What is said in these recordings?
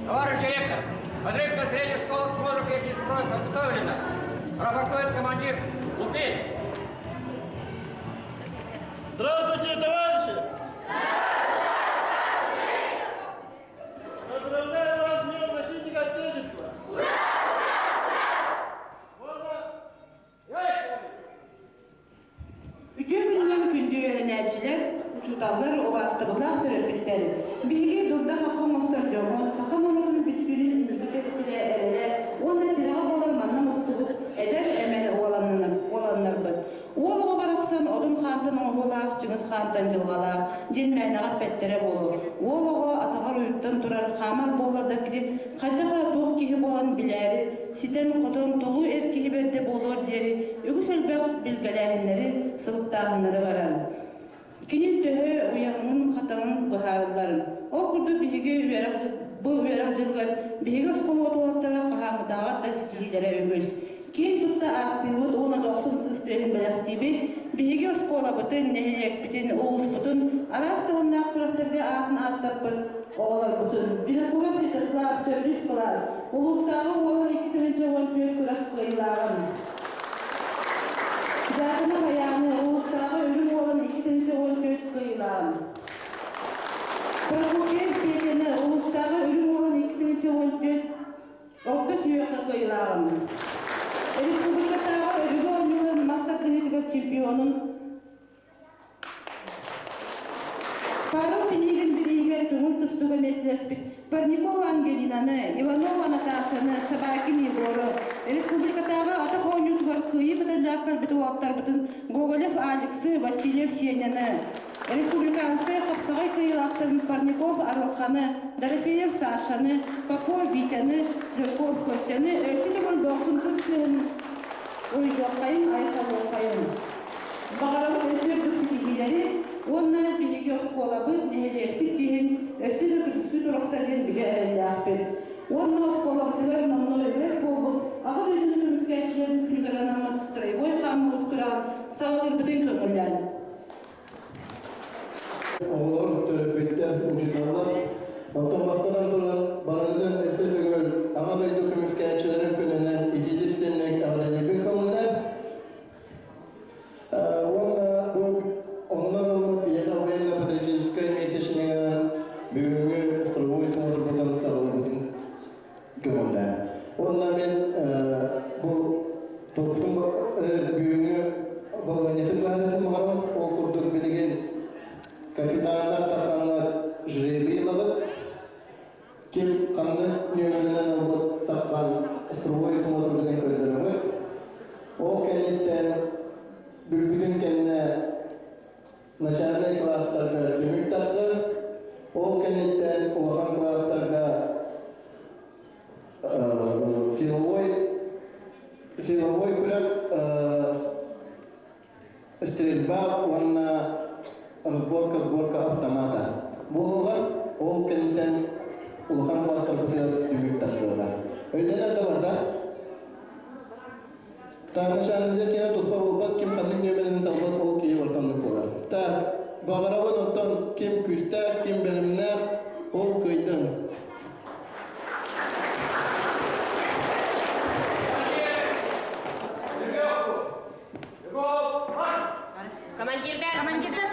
Товарищ директор, Андрейская средняя школа сбора песни строя подготовлена. Рапортует командир Лукин. Здравствуйте, товарищи! Поздравляю вас с Днем защитника Отечества! Ütüğünün kündüğü öğreneciler, uçutallar o vasıtabılar törepitleri. Bilgi durda hakkı muhtarcağımı, sakın onun bütünün ilgisi bile elere, onda tirağı olanlarına mutluluk eder emeli olanlardır. Oğlumu baraksan odun xantının oğulak, Cыңыз xantan yılgalak, jenmeyne gappettere olur. Oğlumu atağar uyuktan turar, xamal boğladakiri, kaçağa doğ kihi bolan bileri, siten kutun dolu erkihi berde bolur deri, ügüs elbek bilgelehinleri, sılıktağınları varar. Kinin töhü uyanının katanın buharlarım. O kurdu bihigi bu uyaracılıgar, bihigi skolu otulatlara kahanı dağar da stihilere ömüz. Kin tutta aktivut ona doksun tüstrehin belaktibi, bihigi skola bütün, nehiyek bütün, oğuz bütün, arastığında kuratları atın attapır, oğlar bütün. Bize kurat sitaslar, töbris kılar, ulustağı oğlan 2 tönce 14 kurat kıyılarım. Zatına hayağını, ulustağı ölüm olan 2 tönce 14 kıyılarım. Provoker petini, ulustağı ölüm olan 2 tönce 14 okta süyakta kıyılarım. Respublika'da ölümü oynulan Master Kıyıcılık Çempiyonun Pavel Penil'in biriyle Tuhul Tustuğu Meslespit, Parnikova Angelina'nı, Ivanova Natasha'nı, Sabakin Yegor'u, Respublika'da atak oynucular kıyı bıdırlar kalbeti oğaktar bütün Gogolev Alex'i, Vasilyev Şenyan'ı, Respublikansı Kapsagay kıyılaktарын Parnikov Aralxan'ı, Darafeyev Sasha'nı, Popov Vita'nı, Zirkov Kostyan'ı, Öksili 90 kısmının oyuncakayın, Aysalokayın. Bağırıp ösürdük bilgileri, onlar bilgi okolabı nehelerpik gihin, Öksili kütüsü duruktarın bile öğrendiği. Onlar okolabılar namlu öğret bolu, ağı ödünü müsketçilerin külgaranama tısırayı, boy kamı utkuran, sağlık bütün kömürler. Oğlar, törepetler, uçutallar, otomaskadan duran, banadan eser bögöl, ağa beydu kümüskayetçilerin könüne, İdidis dennek ağrılı konular. Onlar olup, yeni Avriyana Patriciskaya mesajına büyüğünü Strovoi Smodropotan sağlığı könüller. Onlar ben bu toplum büyüğünü bağlanyetim gayretim mağaram, o kurduk bilgin kapitanlar takanlar jrebiyalık kim kandı nüyelinden olup takan Strovoi Smodropotan köylerimi o kendinden bülbülün kendine naşarlı klaslarga gümük taktı o kendinden olahan klaslarga silovoy kurak стрельба, ванна сборка автомата. Булуган ол кенттен улхан класстар бутылып дүгүп ташлыга. Өйдөнөр да бар да. Таңышанызда кені тұтпа болбат, кем қандың нөмірінің табылат ол кейі ортанлық болар. Та, бағарауын оттан кем күстәр, кем бәрімнәр, ол көйдің. Командирдар!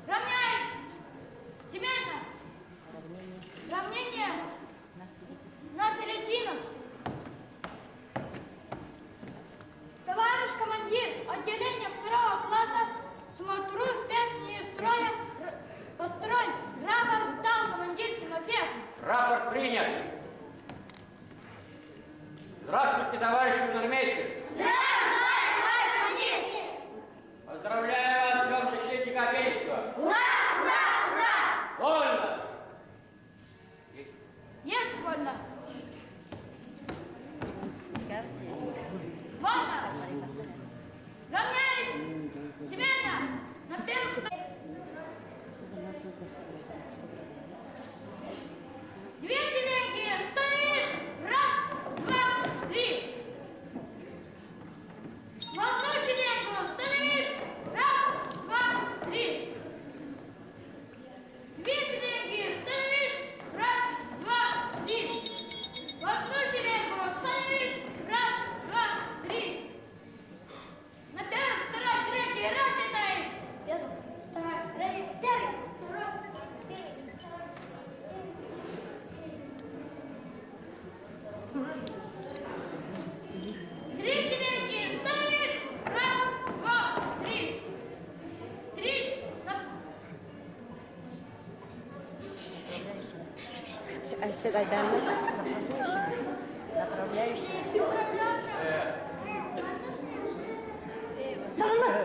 Равняйсь! Семена! Равнение! На середину! Товарищ командир отделения 2 класса, смотрю песни и строя. Построй! Рапорт дал командир Тимофеев! Рапорт принят. Здравствуйте, товарищи армейцы. Здравствуй, товарищ командир! Поздравляю вас с Днем защитника Отечества. Ура! Ура! Ура! Вольно! Есть вольно! Вольно! Равняйсь! Семена! На первом... Две шеренги! Стоит! Раз, два, три! В одну шеренгу! Стоит! Раз, два, три! Две шеренги! Стоит! Раз, два, три! В одну шеренгу! Стоит! Раз, два, три! На первый, второй, третий! Рассчитаюсь! Второй, третий, первый! Второй, первый! Три шеренги! Стоит! Раз, два, три! Три!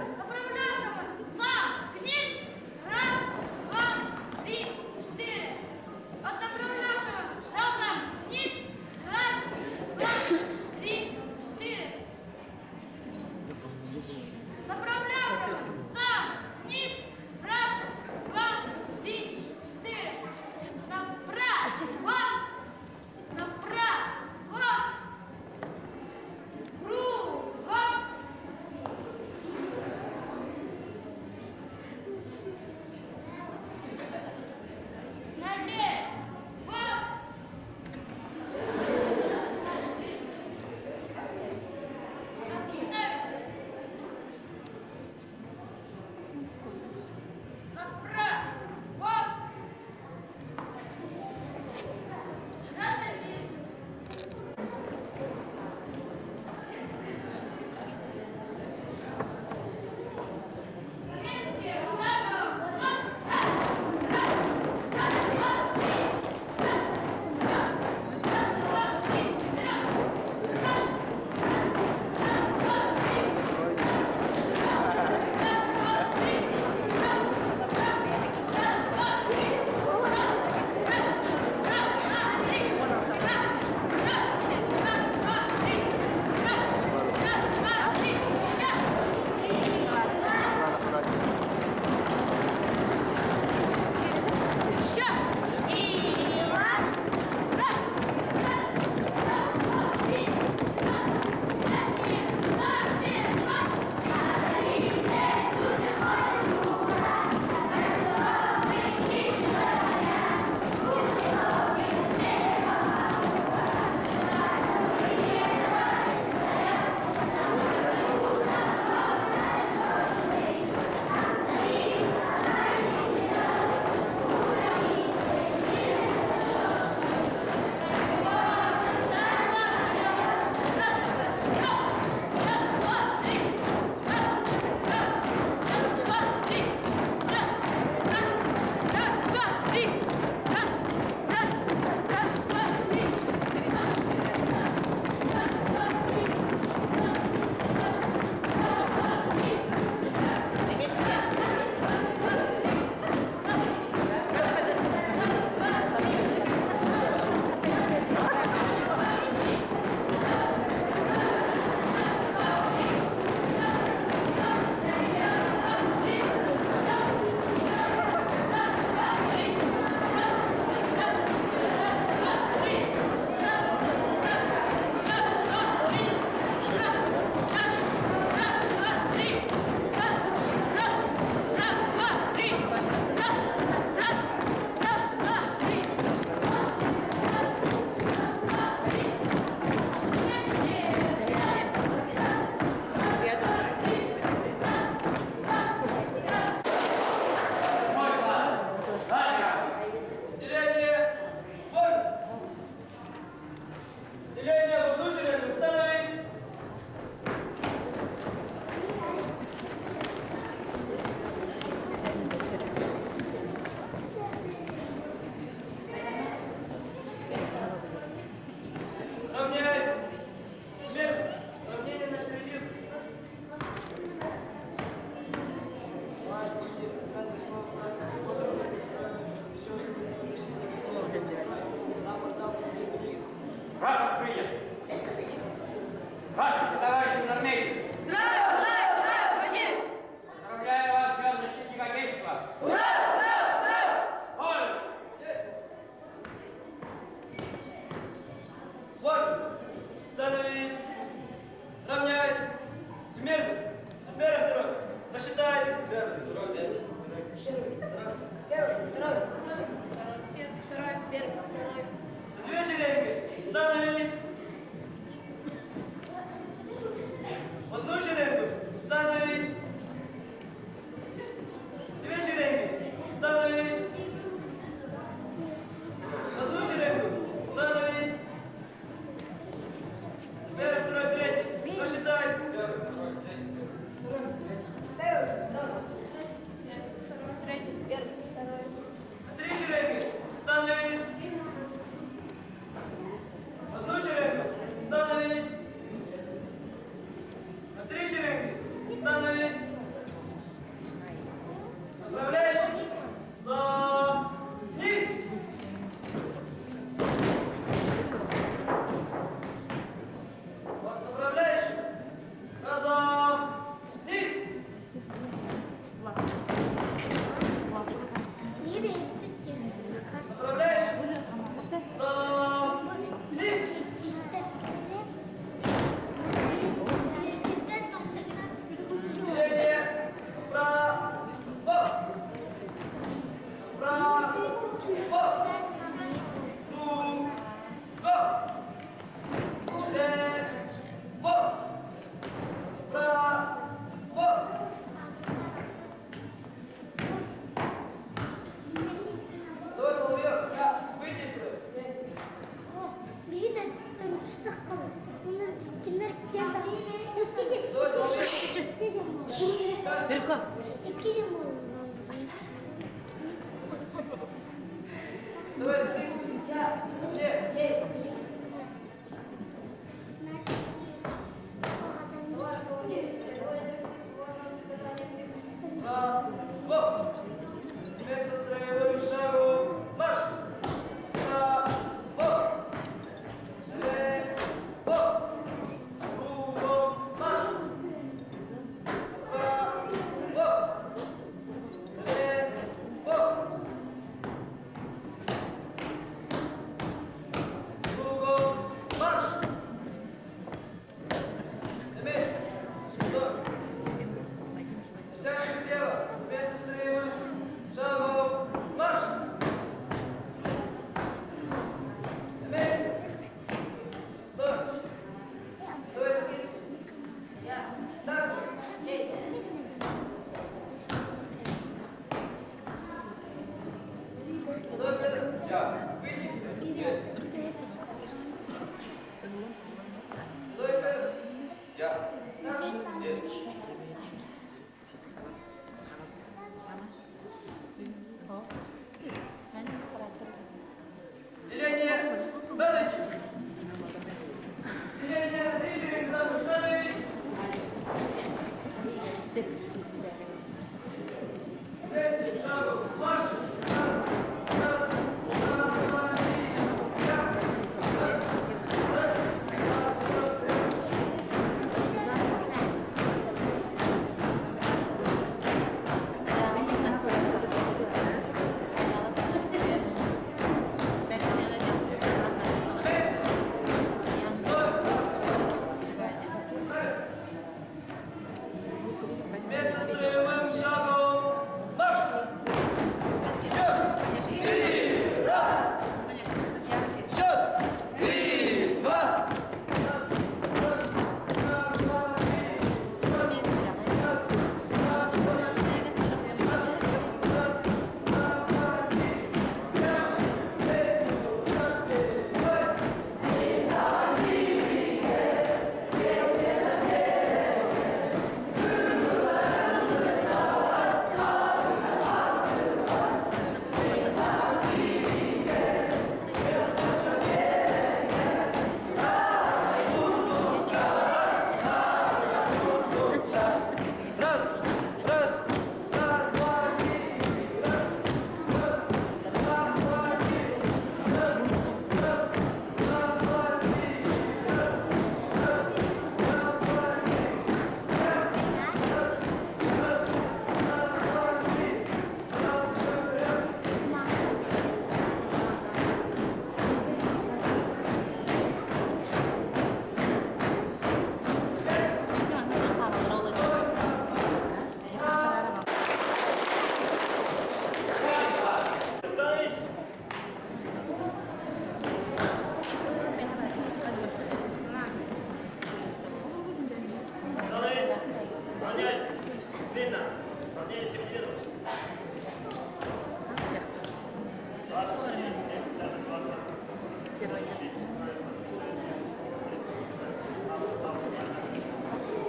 Направляющего! Сам! Князь! Раз, два, три, четыре! От направляющего! Разом! Князь! Раз, два, три, четыре! Направляющего! Сам! Князь! Раз, два, три, четыре! Направо! Направо! Кругом! Две шеренги. Становись. Одну шеренгу. Становись. Две шеренги. Становись. Одну шеренгу. Становись. Первый, второй, третий. Посчитай. Первый, второй, третий. Три шеренги. Становись. Одну шеренгу. Становись. Три шеренги. Становись. Направляющий. За. Низ. Вот направляющий. Разом. Низ. Направляющий. Разом. Низ. Левее. Право. Право. Ну. Го. Лево. Право. Давай, Соловьев, выйди из строя. Давай, Соловьев. Беркас. Давай, близко. Где? Право. Вместо строевым шагу марш. Право. Лево. Кругом марш. Право. Лево.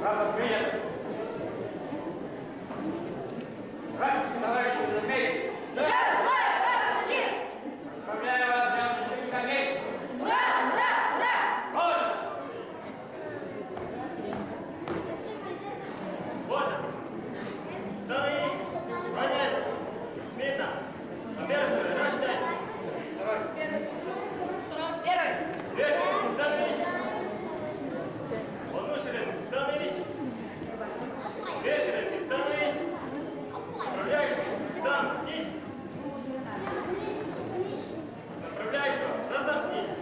Рапорт принят. Здравствуйте, товарищи разумеете. Поздравляю вас с днем защитника Отечества. Вот. Становись. Равняйся. Смирно. Во-первых, рассчитайся. Вешай, становись. Понушерин, становись. Вешерин, становись. Направляющий, замкнись. Направляющего, разомкнись.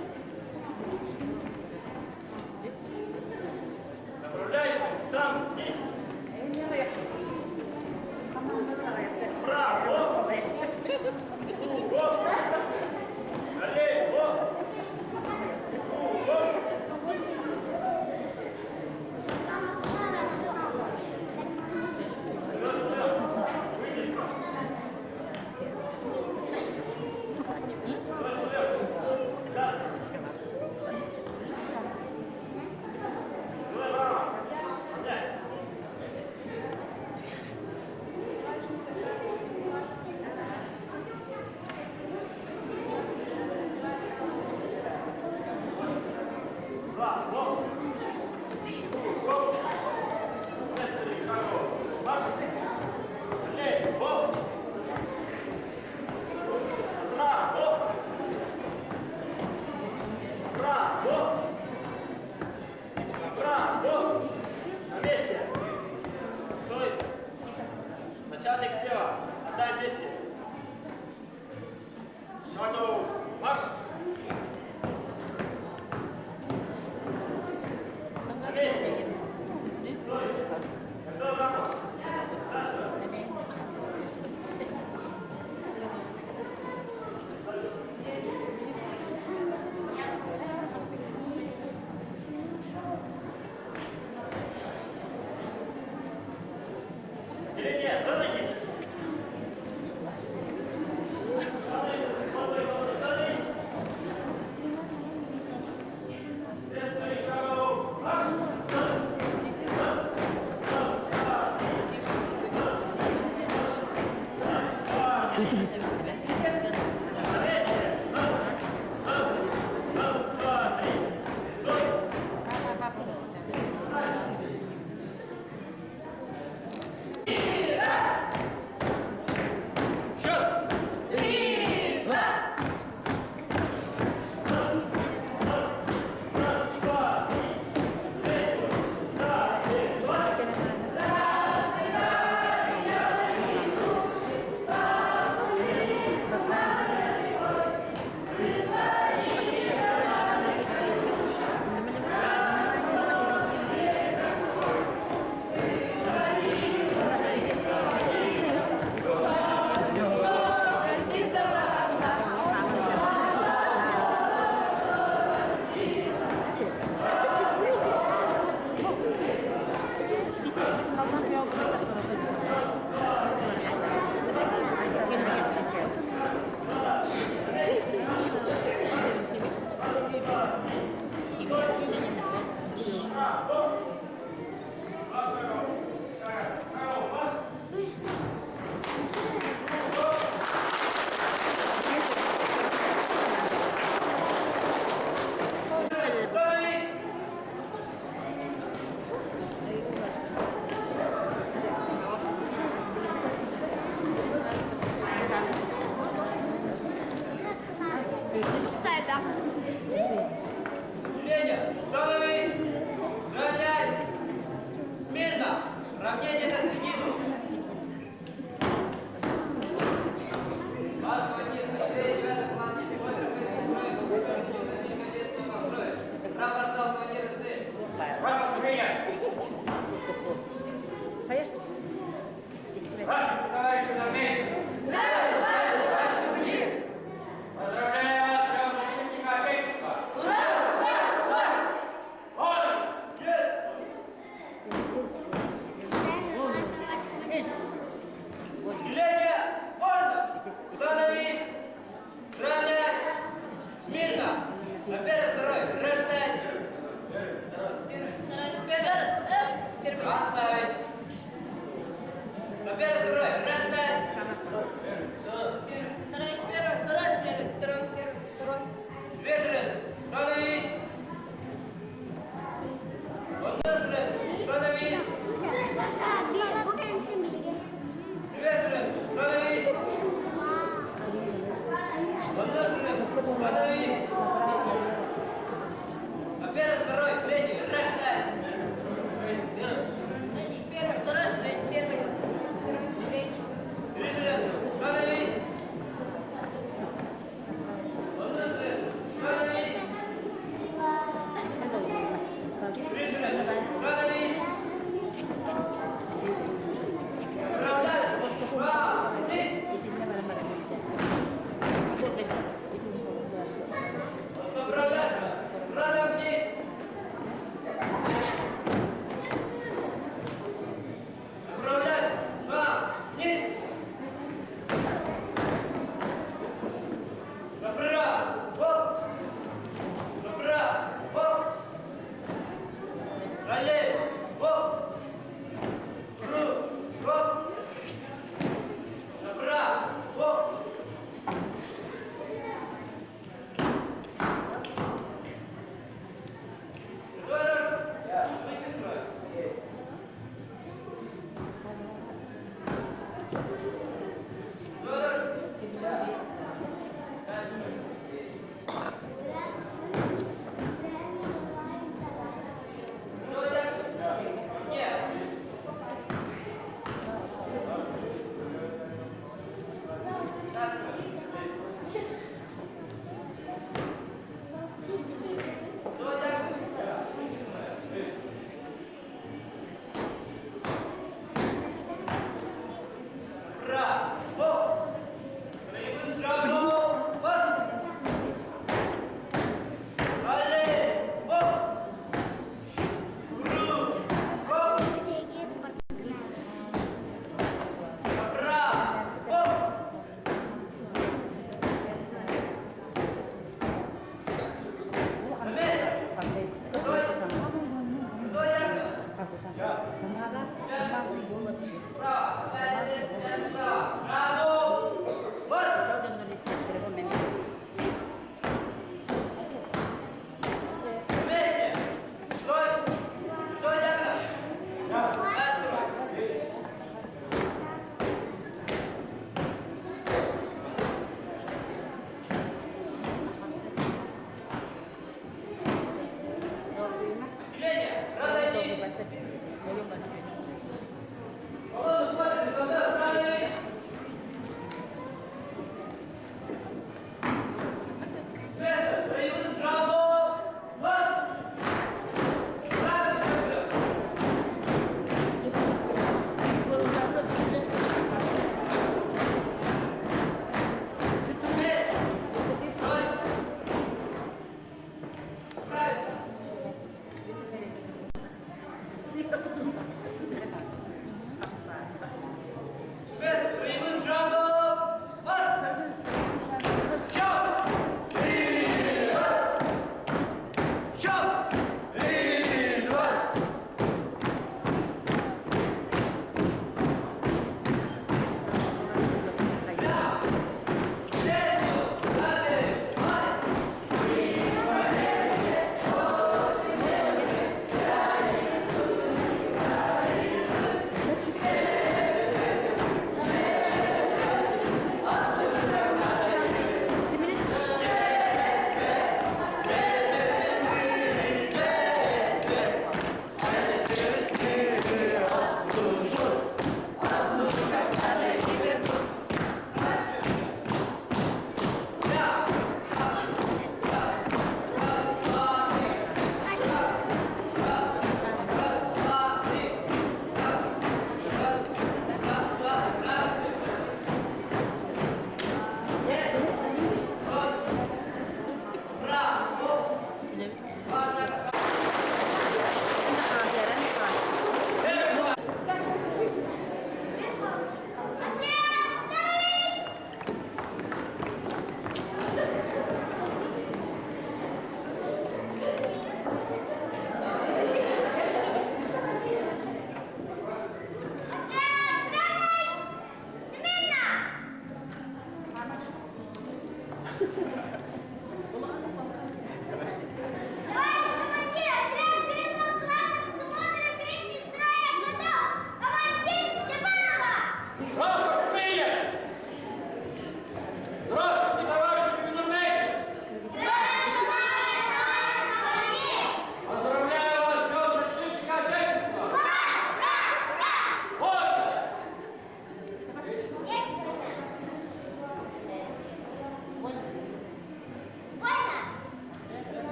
Направляющего, замкнись. Вправо. Кругом. Налево. Кругом. На месте. Стой. Начальник слева. Отдай чести. Шагу. Марш. На месте. Стой. Готов работать. Или нет, разойдись. Становись. Следующий шагу. Марш. Леня, становись! Равняй! Смирно! Равнение на середину! Ваш командир, отряд 9-й плане, рапорт зал командира цель. Рапорт принят. Рапорт, товарищи разумеете. Поздравляю вас с днем защитника Отечества. Леня, вольно! Становись! Равняй! Смирно! На первый, второй, рождать! Отставить. На первый, второй. Рассчитать. Второй. Две шеренги. Становись. Одна шеренга. Становись. Две шеренги. Становись. Одна шеренга. Становись. На первый, второй, третий. Рассчитать. Первый, второй, третий. Три шеренги. Становись. Одна шеренга. Становись. Три шеренги. Становись. Управлять. Два. Три. Направлять. Разомни. Управлять. Два. Вниз. Направо. Оп. Направо. Оп. Налево. Оп. Круг. Оп. Направо. Оп. Выйти из строя.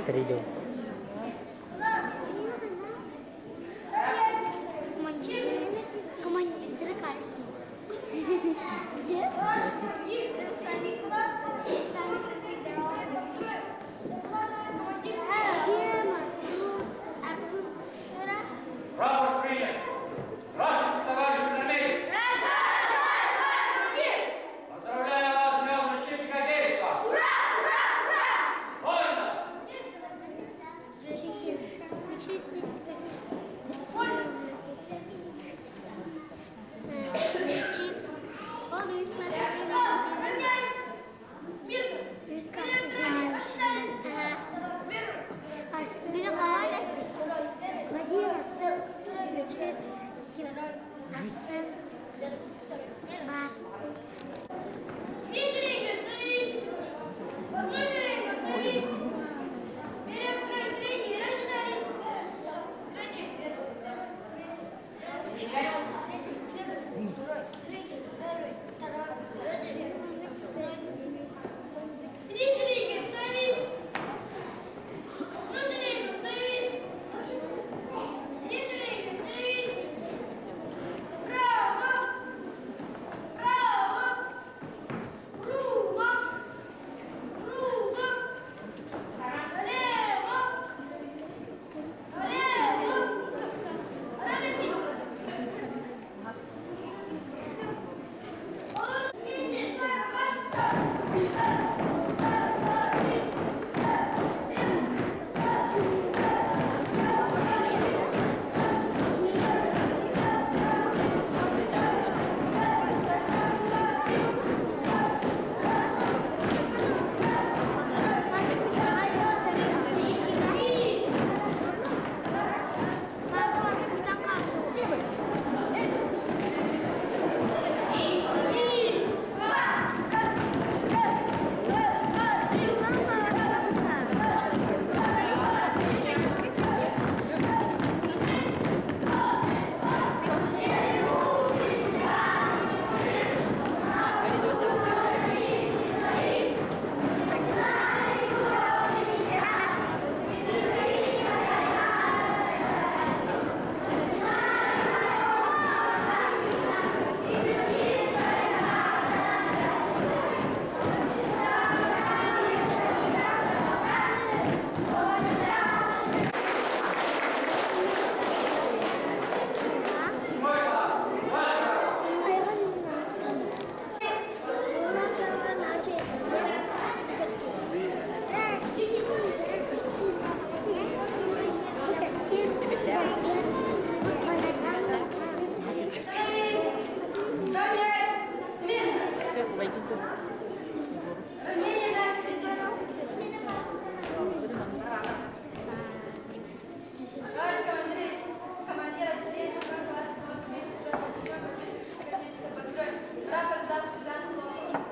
Стрелю. Командир Рапорт принят. Здравствуйте, товарищи армейцы. Поздравляю вас с Днем защитника Отечества. Ура! Ура! Ура! Вольно!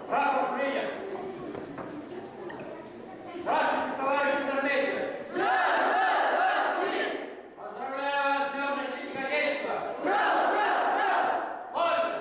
Рапорт принят. Здравствуйте, товарищи армейцы. Поздравляю вас с Днем защитника Отечества. Ура! Ура! Ура! Вольно!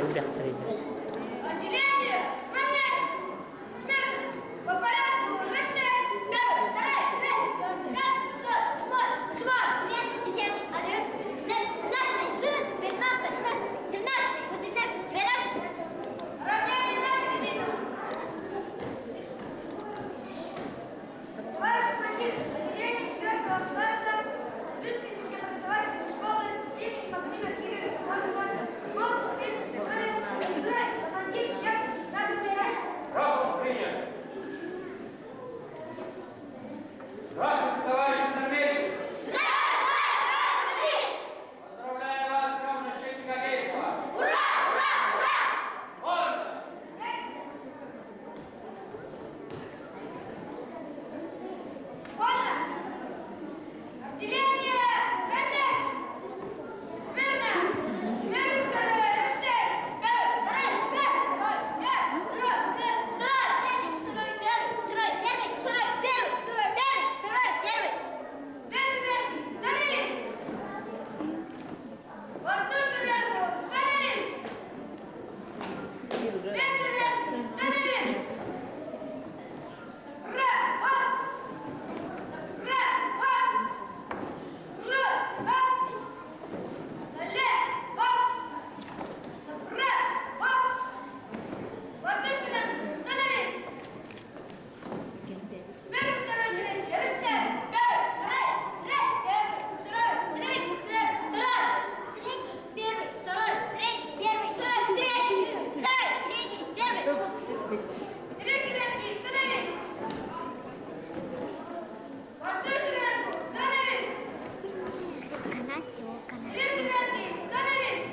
Отделение! Равняйсь! Смирно! По порядку! Рассчитайся! Первый, второй, третий, четвертый, пятый, шестой, седьмой, восьмой, девятый, десятый, одиннадцатый, двенадцатый, четырнадцатый, пятнадцатый, шестнадцатый, семнадцатый, восемнадцатый, девятнадцатый. Равнение на середину! Товарищ командир, отделение 4-го класса Рижской сельскохозяйственной школы имени Максима Кирилловича Мазова, Смол, Песни, Северес, командир, часть, Сабитая. Рапорт принят. Здравствуйте, товарищи армейцы! Поздравляю вас с днем защитника Отечества! Ура! Ура! Ура! Вольно! Вольно! Отделение! Равняйсь! Смирно! Первый, второй, рассчитайся! Первый, второй, первый, второй, первый, второй, первый, второй, первый, второй, первый. Две шеренги, становись! В одну шеренгу, становись! Две шеренги, становись! Право! Право! Право! Налево! Направо! В одну шеренгу, становись! Первый, второй, третий, рассчитайся! Первый, второй, третий, первый, второй, третий, первый, второй, третий, первый. Три шеренги, становись! В одну шеренгу, становись! Три шеренги, становись!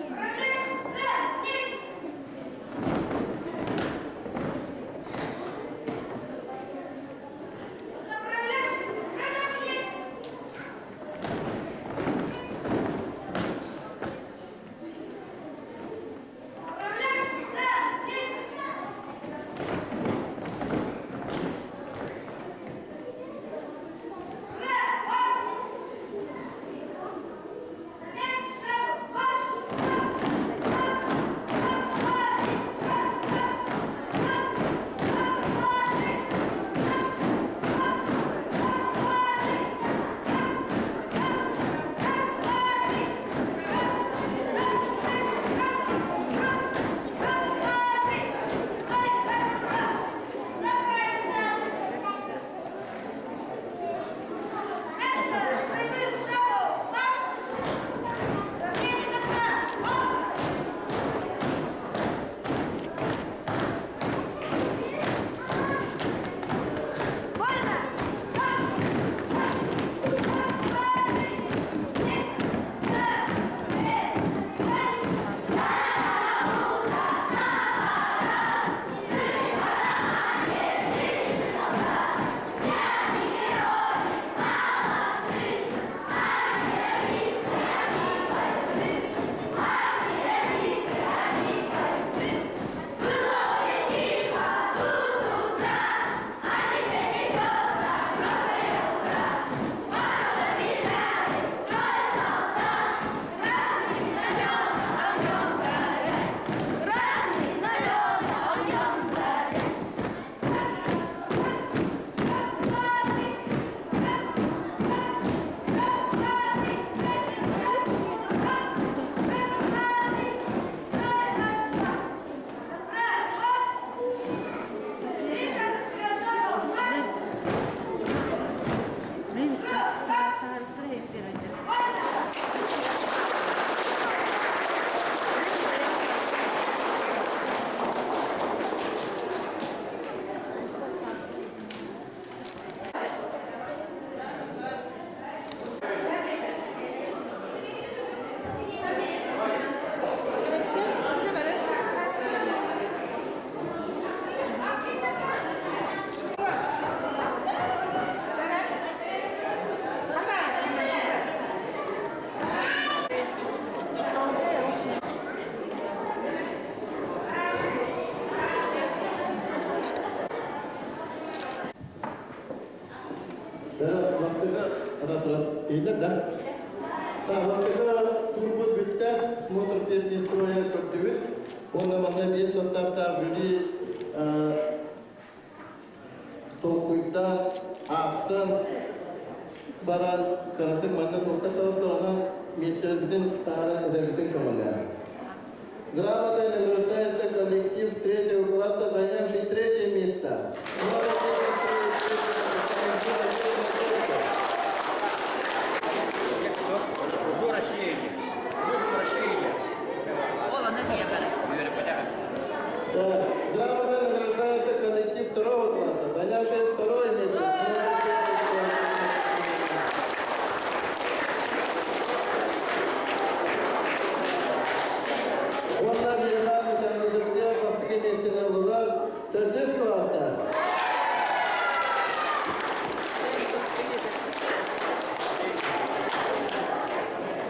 Направляйся туда, вниз! Направляйся назад, вниз! Направляйся назад, вниз! Раз, раз, раз, раз, раз. İyiler de. Воскока турбот битта, смотр песни строя Коптевит. Он на весь состав жюри Толкуйта, Аксан, Баран, Каратык, Манна, Толката, Сторона, Мистер Битин, Тара, Эдевитин команда. Грамотой награждается коллектив 3-го класса, занявший 3-е место. Грамотой награждается коллектив 2-го класса, занявший 2-е место. Onlar birden nişanlandırdığı plastik mesleğine alırlar. 4. klasta.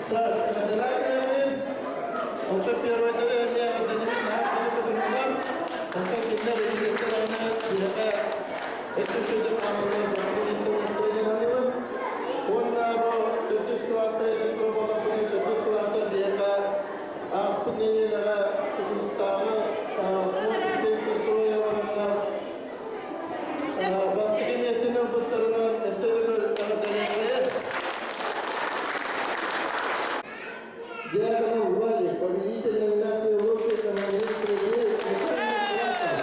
Так, одинаковые. Он то первый дыры не отданимит наш, что подумал. Он то всегда родители стороны. Это что это команда, что тренировали. Он на 4. класс тренер пробовал, 4. класса века. А в понедельник Кыргызстаны смотрит песни строя бастыгы местінің бұттарынан эстерігір тағатарияғайы. Диакона Влади, победитель номинации «Лучший командир среди начальных классов».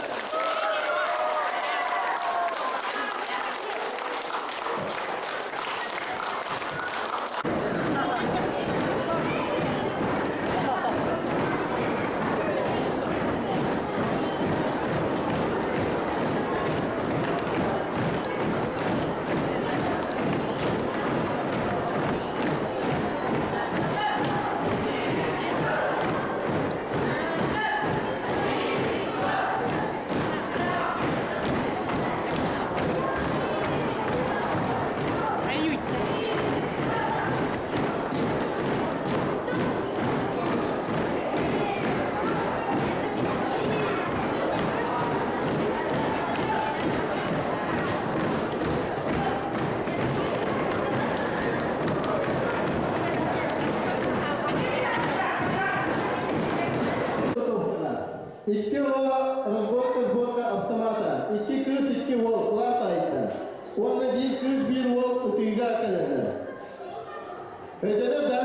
İki ola разработка автомата. 2 kız 2 vol класс ayıttı. Onda bir kız bir vol ıtıyga kalırdı. Ödedir de.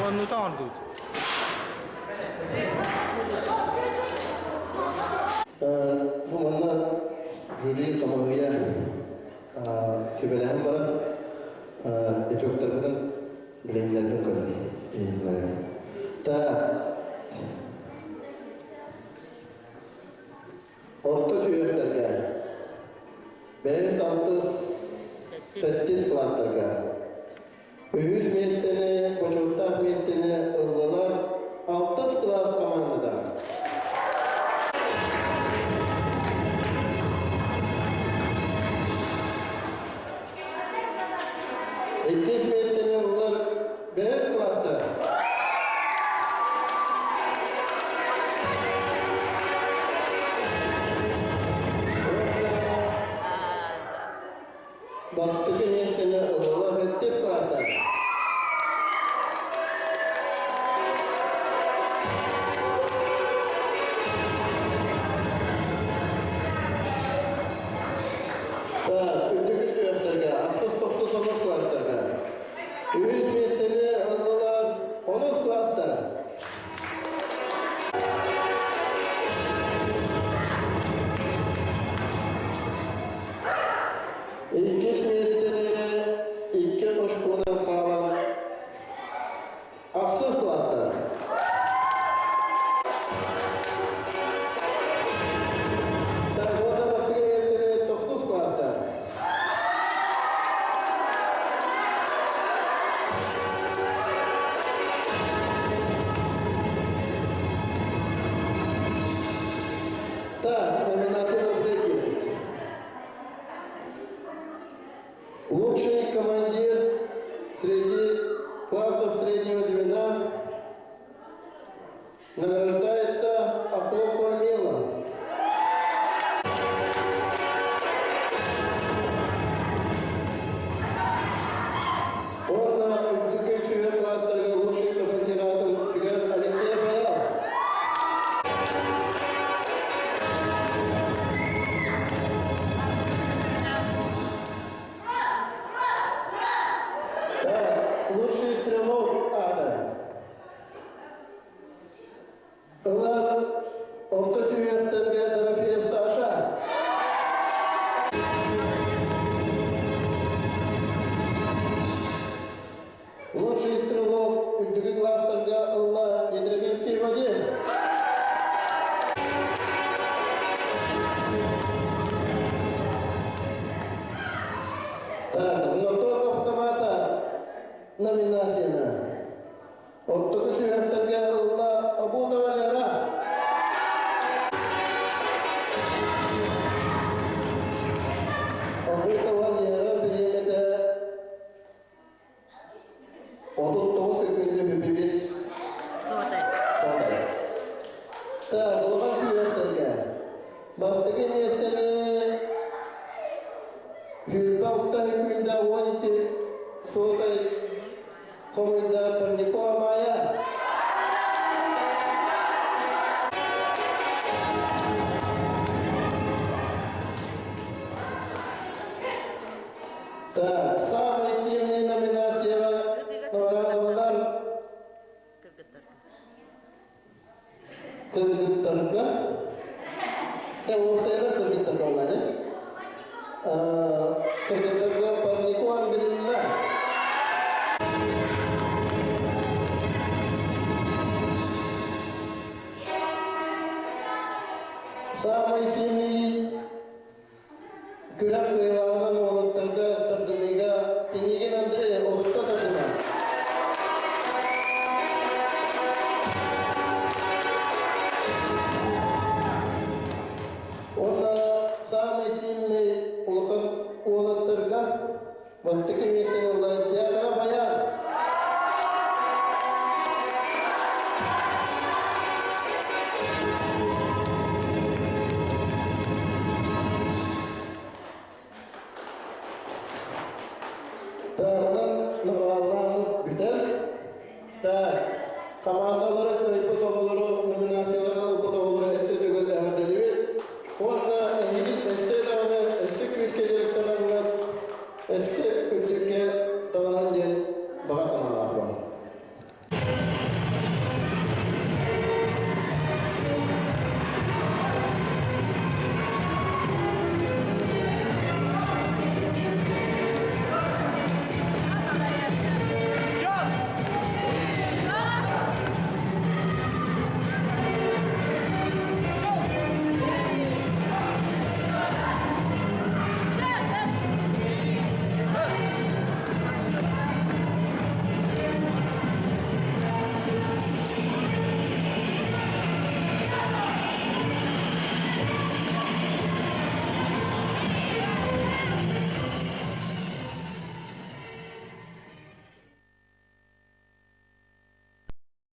Onu tanıdık. Bu manna jüri samağıya sübelehen bana etoklarından bilenlerden kalır. Ta orta süreçlerge 5-6-8 klaslarga 100 местени, почоттах местени ыллылар 6 класс командада. Ekis местени ыллылар 5 класста. Бастығы местени ыллылар 5 класста. Ündükü süreçlerge, 6-9 klaslarga. 100 местени ыллылар 10 класста. Ekis местени 2 ошкудан калган 6 класста. Вода бастығы местени 9 класста. Так, номинация третья. Лучший командир среди классов среднего звена награждается Апопа Мила. Он на үздікке класстарға лучший командиратын сүйер Алексей Баял. Так, лучший стрелок Так, знаток автомата номинацияна. Оттогы сүйектерге ылла Абудовалера. Абудовалера биремете 39 секунды бүбібес. Содай. Так, олған сүйектерге. Бастығы местені Hülbalta hükümde 12 soğutay komunda Pernikova Maya. Так, самые сильные номинации наградалар Кыргыттарга. Олсайда Кыргыттарга олады. Кыргыттарга Перникова Ангелина. Самый сильный күрәк кыйлаган олаттарга тардылыга Пенеген Андрей олытта тардыма. Она самый сильный улахан олаттарга бастыки местен Ладьякара Баян.